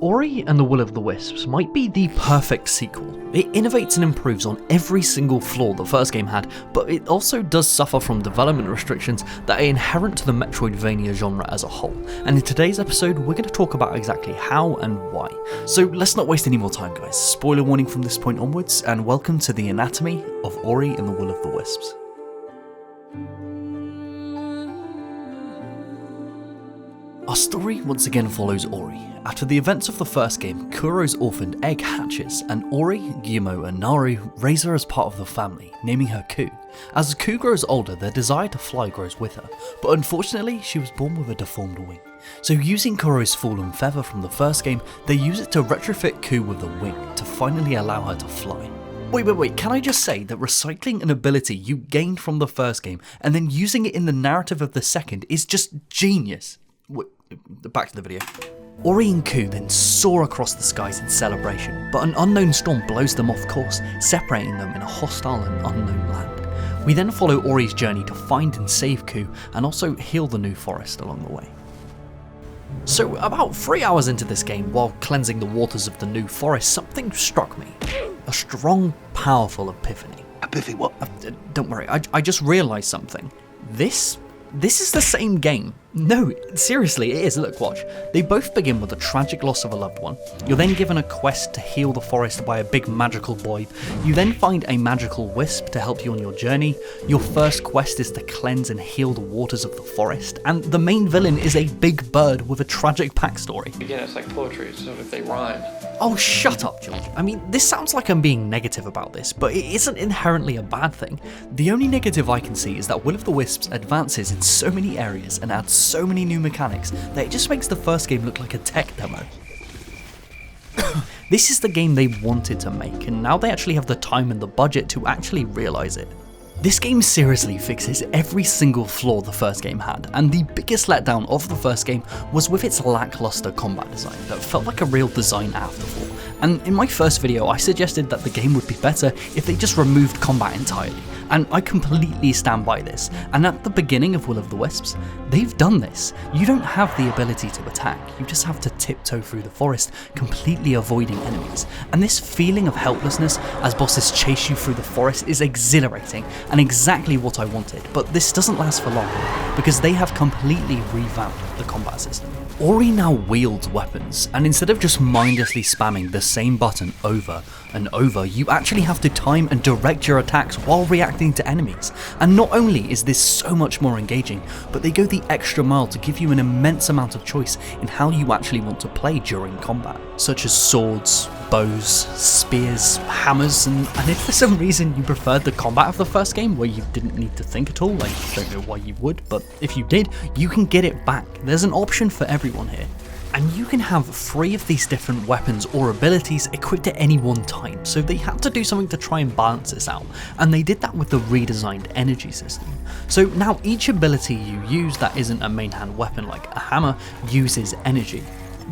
Ori and the Will of the Wisps might be the perfect sequel. It innovates and improves on every single flaw the first game had, but it also does suffer from development restrictions that are inherent to the Metroidvania genre as a whole. And in today's episode, we're going to talk about exactly how and why. So let's not waste any more time, guys. Spoiler warning from this point onwards, and welcome to the anatomy of Ori and the Will of the Wisps. Our story once again follows Ori. After the events of the first game, Kuro's orphaned egg hatches, and Ori, Guillermo and Naru raise her as part of the family, naming her Ku. As Ku grows older, their desire to fly grows with her, but unfortunately she was born with a deformed wing. So using Kuro's fallen feather from the first game, they use it to retrofit Ku with a wing, to finally allow her to fly. Wait, can I just say that recycling an ability you gained from the first game and then using it in the narrative of the second is just genius. Back to the video. Ori and Ku then soar across the skies in celebration, but an unknown storm blows them off course, separating them in a hostile and unknown land. We then follow Ori's journey to find and save Ku, and also heal the new forest along the way. So about 3 hours into this game, while cleansing the waters of the new forest, something struck me. A strong, powerful epiphany. Epiphany what? Don't worry, I just realised something. This is the same game. No, seriously, it is. Look, watch. They both begin with the tragic loss of a loved one. You're then given a quest to heal the forest by a big magical boy. You then find a magical wisp to help you on your journey. Your first quest is to cleanse and heal the waters of the forest. And the main villain is a big bird with a tragic backstory. Again, it's like poetry, so if they rhyme. Oh, shut up, George. I mean, this sounds like I'm being negative about this, but it isn't inherently a bad thing. The only negative I can see is that Will of the Wisps advances in so many areas and adds so many new mechanics that it just makes the first game look like a tech demo. This is the game they wanted to make, and now they actually have the time and the budget to actually realise it. This game seriously fixes every single flaw the first game had, and the biggest letdown of the first game was with its lackluster combat design that felt like a real design afterthought. And in my first video I suggested that the game would be better if they just removed combat entirely, and I completely stand by this. And at the beginning of Will of the Wisps, they've done this. You don't have the ability to attack, you just have to tiptoe through the forest, completely avoiding enemies. And this feeling of helplessness as bosses chase you through the forest is exhilarating, and exactly what I wanted, but this doesn't last for long, because they have completely revamped the combat system. Ori now wields weapons, and instead of just mindlessly spamming the same button over and over, you actually have to time and direct your attacks while reacting to enemies. And not only is this so much more engaging, but they go the extra mile to give you an immense amount of choice in how you actually want to play during combat, such as swords, bows, spears, hammers, and if for some reason you preferred the combat of the first game where you didn't need to think at all, I don't know why you would, but if you did, you can get it back. There's an option for everyone here. And you can have 3 of these different weapons or abilities equipped at any one time, so they had to do something to try and balance this out, and they did that with the redesigned energy system. So now each ability you use that isn't a main hand weapon like a hammer uses energy.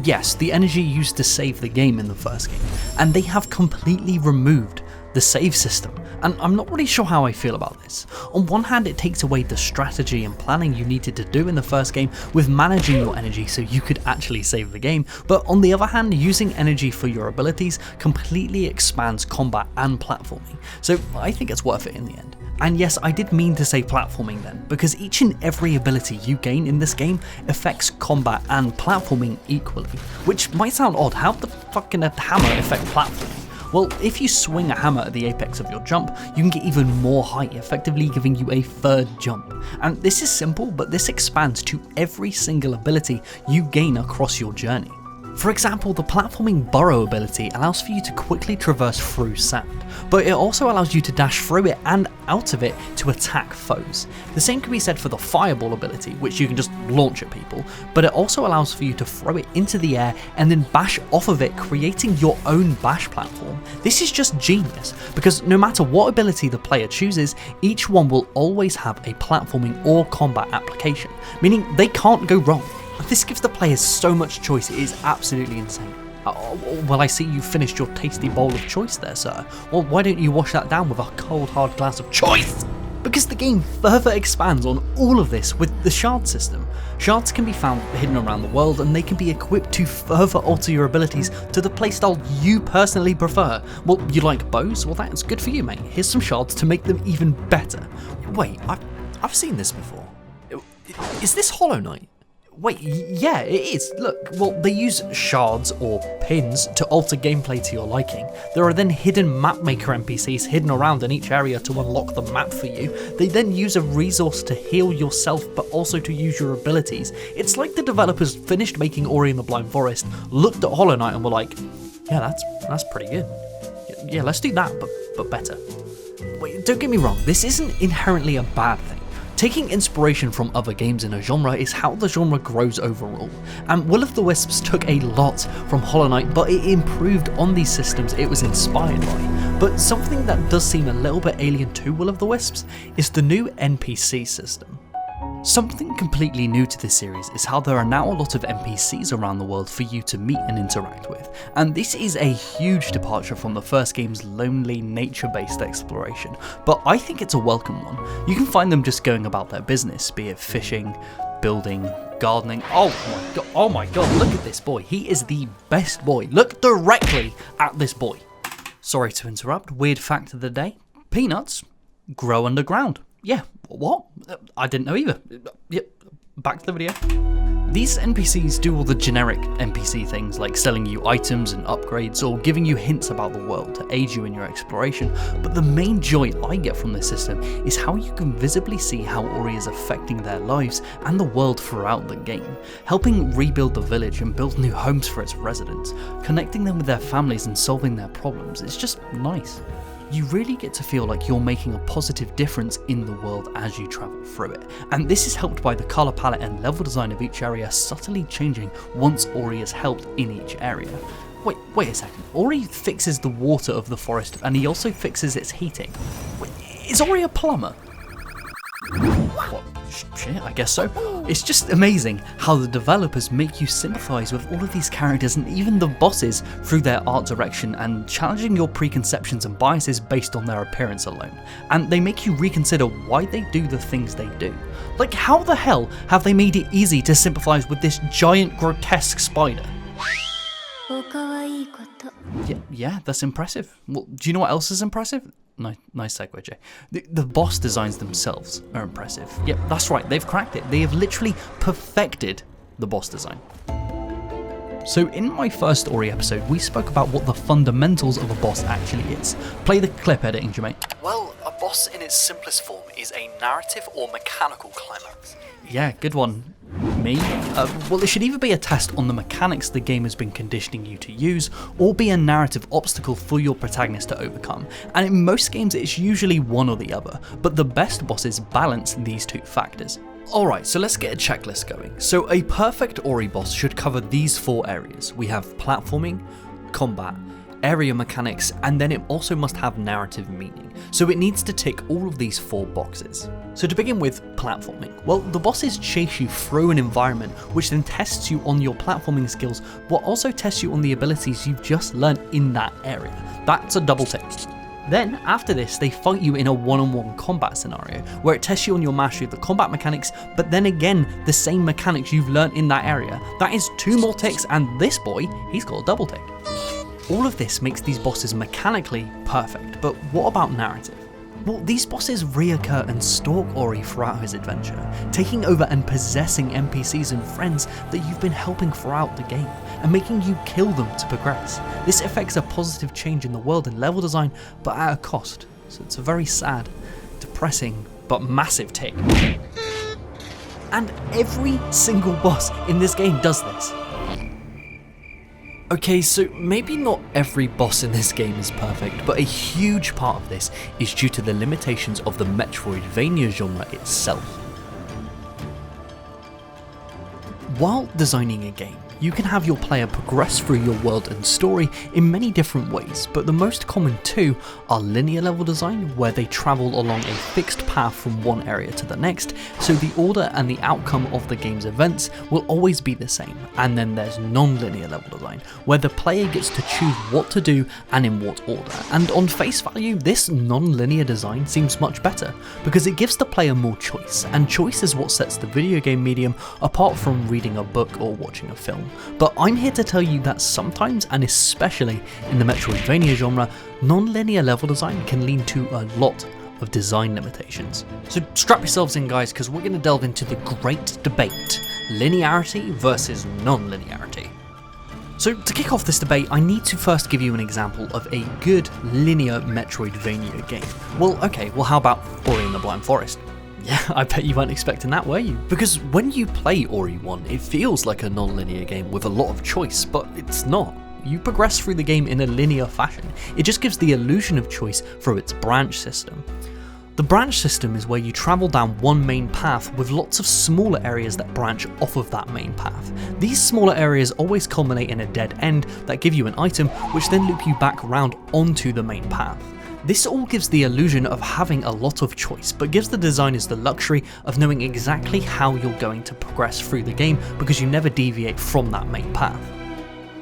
Yes, the energy used to save the game in the first game, and they have completely removed the save system, and I'm not really sure how I feel about this. On one hand, it takes away the strategy and planning you needed to do in the first game with managing your energy so you could actually save the game, but on the other hand, using energy for your abilities completely expands combat and platforming, so I think it's worth it in the end. And yes, I did mean to say platforming then, because each and every ability you gain in this game affects combat and platforming equally, which might sound odd. How the fuck can a hammer affect platforming? Well, if you swing a hammer at the apex of your jump, you can get even more height, effectively giving you a third jump. And this is simple, but this expands to every single ability you gain across your journey. For example, the platforming burrow ability allows for you to quickly traverse through sand, but it also allows you to dash through it and out of it to attack foes. The same can be said for the fireball ability, which you can just launch at people, but it also allows for you to throw it into the air and then bash off of it, creating your own bash platform. This is just genius, because no matter what ability the player chooses, each one will always have a platforming or combat application, meaning they can't go wrong. This gives the players so much choice, it is absolutely insane. Well, I see you finished your tasty bowl of choice there, sir. Well, why don't you wash that down with a cold hard glass of choice? Because the game further expands on all of this with the shard system. Shards can be found hidden around the world and they can be equipped to further alter your abilities to the playstyle you personally prefer. Well, you like bows? Well, that's good for you, mate. Here's some shards to make them even better. Wait, I've seen this before. Is this Hollow Knight? Wait, yeah, it is. Look, well, they use shards or pins to alter gameplay to your liking. There are then hidden map maker NPCs hidden around in each area to unlock the map for you. They then use a resource to heal yourself, but also to use your abilities. It's like the developers finished making Ori and the Blind Forest, looked at Hollow Knight and were like, yeah, that's pretty good. Yeah, let's do that, but better. Wait, don't get me wrong, this isn't inherently a bad thing. Taking inspiration from other games in a genre is how the genre grows overall, and Will of the Wisps took a lot from Hollow Knight, but it improved on these systems it was inspired by. But something that does seem a little bit alien to Will of the Wisps is the new NPC system. Something completely new to this series is how there are now a lot of NPCs around the world for you to meet and interact with, and this is a huge departure from the first game's lonely, nature-based exploration, but I think it's a welcome one. You can find them just going about their business, be it fishing, building, gardening. Oh my god, look at this boy, he is the best boy. Look directly at this boy. Sorry to interrupt, weird fact of the day, peanuts grow underground. Yeah, what? I didn't know either. Yep, back to the video. These NPCs do all the generic NPC things like selling you items and upgrades or giving you hints about the world to aid you in your exploration, but the main joy I get from this system is how you can visibly see how Ori is affecting their lives and the world throughout the game, helping rebuild the village and build new homes for its residents, connecting them with their families and solving their problems. It's just nice. You really get to feel like you're making a positive difference in the world as you travel through it, and this is helped by the colour palette and level design of each area subtly changing once Ori is helped in each area. Wait a second, Ori fixes the water of the forest and he also fixes its heating. Wait, is Ori a plumber? What? Shit, I guess so. It's just amazing how the developers make you sympathise with all of these characters and even the bosses through their art direction and challenging your preconceptions and biases based on their appearance alone. And they make you reconsider why they do the things they do. Like, how the hell have they made it easy to sympathise with this giant grotesque spider? Yeah, that's impressive. Well, do you know what else is impressive? Nice segue, Jay. The boss designs themselves are impressive. Yep, that's right, they've cracked it. They have literally perfected the boss design. So in my first Ori episode, we spoke about what the fundamentals of a boss actually is. Play the clip editing, Jermaine. Well, a boss in its simplest form is a narrative or mechanical climax. Yeah, good one. Me? Well, it should either be a test on the mechanics the game has been conditioning you to use, or be a narrative obstacle for your protagonist to overcome, and in most games it's usually one or the other, but the best bosses balance these two factors. Alright, so let's get a checklist going. So a perfect Ori boss should cover these 4 areas. We have platforming, combat, area mechanics, and then it also must have narrative meaning. So it needs to tick all of these 4 boxes. So to begin with, platforming. Well, the bosses chase you through an environment which then tests you on your platforming skills, but also tests you on the abilities you've just learned in that area. That's a double tick. Then, after this, they fight you in a one-on-one combat scenario, where it tests you on your mastery of the combat mechanics, but then again, the same mechanics you've learned in that area. That is 2 more ticks, and this boy, he's got a double tick. All of this makes these bosses mechanically perfect, but what about narrative? Well, these bosses reoccur and stalk Ori throughout his adventure, taking over and possessing NPCs and friends that you've been helping throughout the game, and making you kill them to progress. This affects a positive change in the world and level design, but at a cost. So it's a very sad, depressing, but massive tick. And every single boss in this game does this. Okay, so maybe not every boss in this game is perfect, but a huge part of this is due to the limitations of the Metroidvania genre itself. While designing a game, you can have your player progress through your world and story in many different ways, but the most common two are linear level design, where they travel along a fixed path from one area to the next, so the order and the outcome of the game's events will always be the same, and then there's non-linear level design, where the player gets to choose what to do and in what order. And on face value, this non-linear design seems much better, because it gives the player more choice, and choice is what sets the video game medium apart from reading a book or watching a film. But I'm here to tell you that sometimes, and especially in the Metroidvania genre, non-linear level design can lead to a lot of design limitations. So strap yourselves in, guys, because we're going to delve into the great debate: linearity versus non-linearity. So to kick off this debate, I need to first give you an example of a good linear Metroidvania game. Well, how about Ori and the Blind Forest? Yeah, I bet you weren't expecting that, were you? Because when you play Ori 1, it feels like a non-linear game with a lot of choice, but it's not. You progress through the game in a linear fashion. It just gives the illusion of choice through its branch system. The branch system is where you travel down one main path with lots of smaller areas that branch off of that main path. These smaller areas always culminate in a dead end that give you an item, which then loop you back around onto the main path. This all gives the illusion of having a lot of choice, but gives the designers the luxury of knowing exactly how you're going to progress through the game because you never deviate from that main path.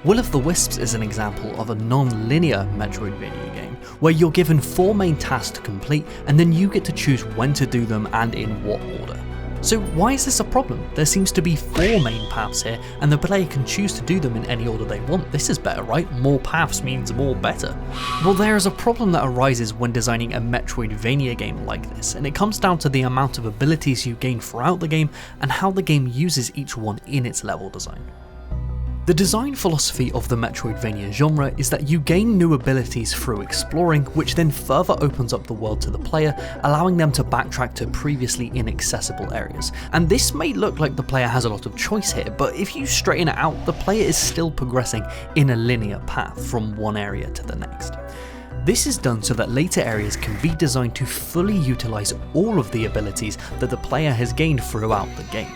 Will of the Wisps is an example of a non-linear Metroidvania game, where you're given 4 main tasks to complete and then you get to choose when to do them and in what order. So why is this a problem? There seems to be 4 main paths here and the player can choose to do them in any order they want. This is better, right? More paths means more better. Well, there is a problem that arises when designing a Metroidvania game like this, and it comes down to the amount of abilities you gain throughout the game and how the game uses each one in its level design. The design philosophy of the Metroidvania genre is that you gain new abilities through exploring, which then further opens up the world to the player, allowing them to backtrack to previously inaccessible areas. And this may look like the player has a lot of choice here, but if you straighten it out, the player is still progressing in a linear path from one area to the next. This is done so that later areas can be designed to fully utilise all of the abilities that the player has gained throughout the game.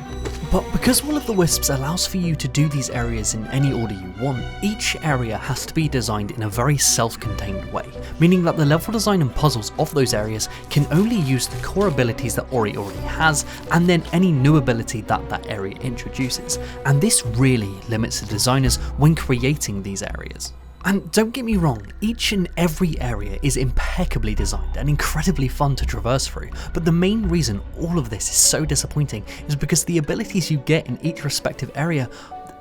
But because Will of the Wisps allows for you to do these areas in any order you want, each area has to be designed in a very self-contained way, meaning that the level design and puzzles of those areas can only use the core abilities that Ori already has, and then any new ability that that area introduces. And this really limits the designers when creating these areas. And don't get me wrong, each and every area is impeccably designed and incredibly fun to traverse through, but the main reason all of this is so disappointing is because the abilities you get in each respective area,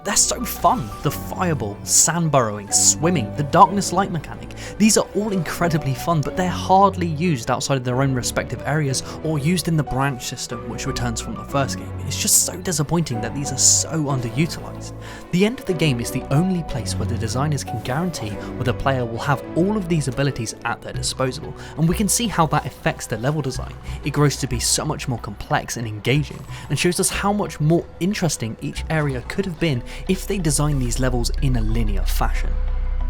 they're so fun. The fireball, sand burrowing, swimming, the darkness light mechanic, these are all incredibly fun, but they're hardly used outside of their own respective areas or used in the branch system which returns from the first game. It's just so disappointing that these are so underutilized. The end of the game is the only place where the designers can guarantee where the player will have all of these abilities at their disposal, and we can see how that affects the level design. It grows to be so much more complex and engaging, and shows us how much more interesting each area could have been if they design these levels in a linear fashion.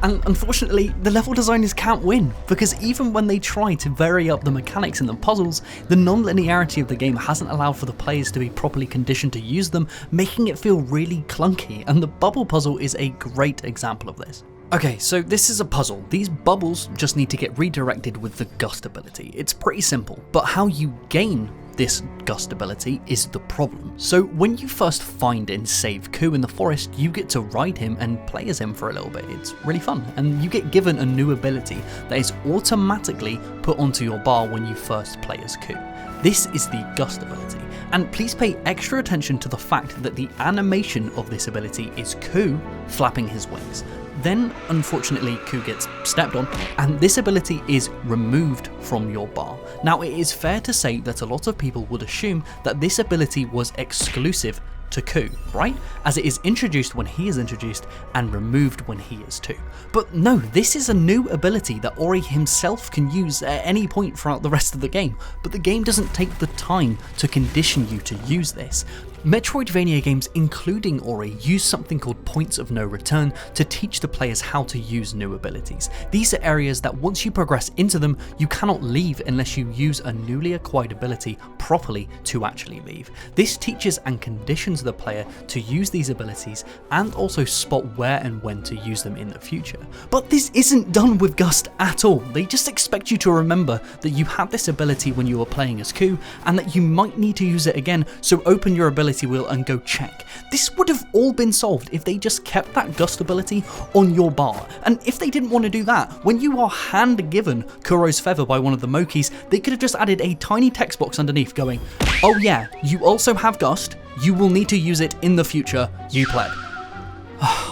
And unfortunately, the level designers can't win, because even when they try to vary up the mechanics and the puzzles, the non-linearity of the game hasn't allowed for the players to be properly conditioned to use them, making it feel really clunky, and the bubble puzzle is a great example of this. Okay, so this is a puzzle. These bubbles just need to get redirected with the Gust ability. It's pretty simple, but how you gain this Gust ability is the problem. So when you first find and save Ku in the forest, you get to ride him and play as him for a little bit. It's really fun, and you get given a new ability that is automatically put onto your bar when you first play as Ku. This is the Gust ability, and please pay extra attention to the fact that the animation of this ability is Ku flapping his wings. Then, unfortunately, Ku gets stepped on, and this ability is removed from your bar. Now, it is fair to say that a lot of people would assume that this ability was exclusive to Ku, right? As it is introduced when he is introduced and removed when he is too. But no, this is a new ability that Ori himself can use at any point throughout the rest of the game, but the game doesn't take the time to condition you to use this. Metroidvania games, including Ori, use something called points of no return to teach the players how to use new abilities. These are areas that once you progress into them, you cannot leave unless you use a newly acquired ability properly to actually leave. This teaches and conditions the player to use these abilities and also spot where and when to use them in the future. But this isn't done with Gust at all. They just expect you to remember that you had this ability when you were playing as Ku and that you might need to use it again, so open your ability wheel and go check. This would have all been solved if they just kept that Gust ability on your bar. And if they didn't want to do that, when you are hand given Kuro's Feather by one of the Mokis, they could have just added a tiny text box underneath going, "Oh yeah, you also have Gust, you will need to use it in the future, you pleb."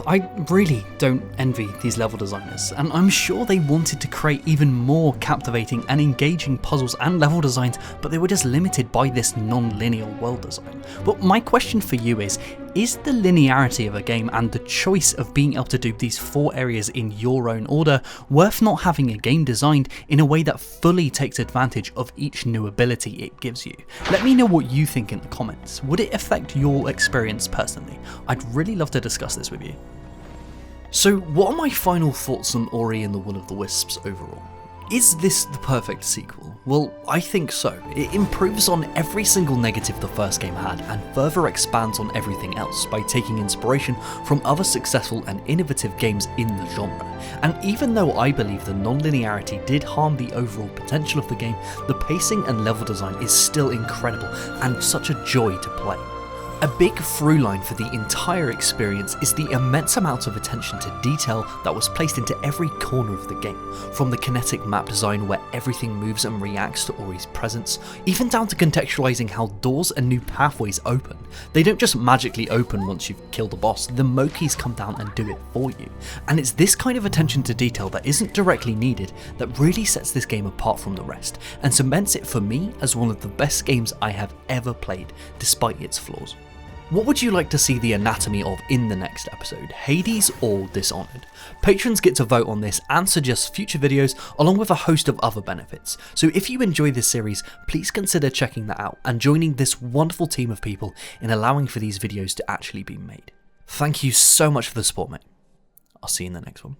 I really don't envy these level designers, and I'm sure they wanted to create even more captivating and engaging puzzles and level designs, but they were just limited by this non-linear world design. But my question for you is the linearity of a game and the choice of being able to do these 4 areas in your own order worth not having a game designed in a way that fully takes advantage of each new ability it gives you? Let me know what you think in the comments. Would it affect your experience personally? I'd really love to discuss this with you. So what are my final thoughts on Ori and the Will of the Wisps overall? Is this the perfect sequel? Well, I think so. It improves on every single negative the first game had and further expands on everything else by taking inspiration from other successful and innovative games in the genre. And even though I believe the non-linearity did harm the overall potential of the game, the pacing and level design is still incredible and such a joy to play. A big through line for the entire experience is the immense amount of attention to detail that was placed into every corner of the game, from the kinetic map design where everything moves and reacts to Ori's presence, even down to contextualizing how doors and new pathways open. They don't just magically open once you've killed a boss, the Mokis come down and do it for you. And it's this kind of attention to detail that isn't directly needed that really sets this game apart from the rest, and cements it for me as one of the best games I have ever played, despite its flaws. What would you like to see the anatomy of in the next episode, Hades or Dishonored? Patrons get to vote on this and suggest future videos along with a host of other benefits. So if you enjoy this series, please consider checking that out and joining this wonderful team of people in allowing for these videos to actually be made. Thank you so much for the support, mate. I'll see you in the next one.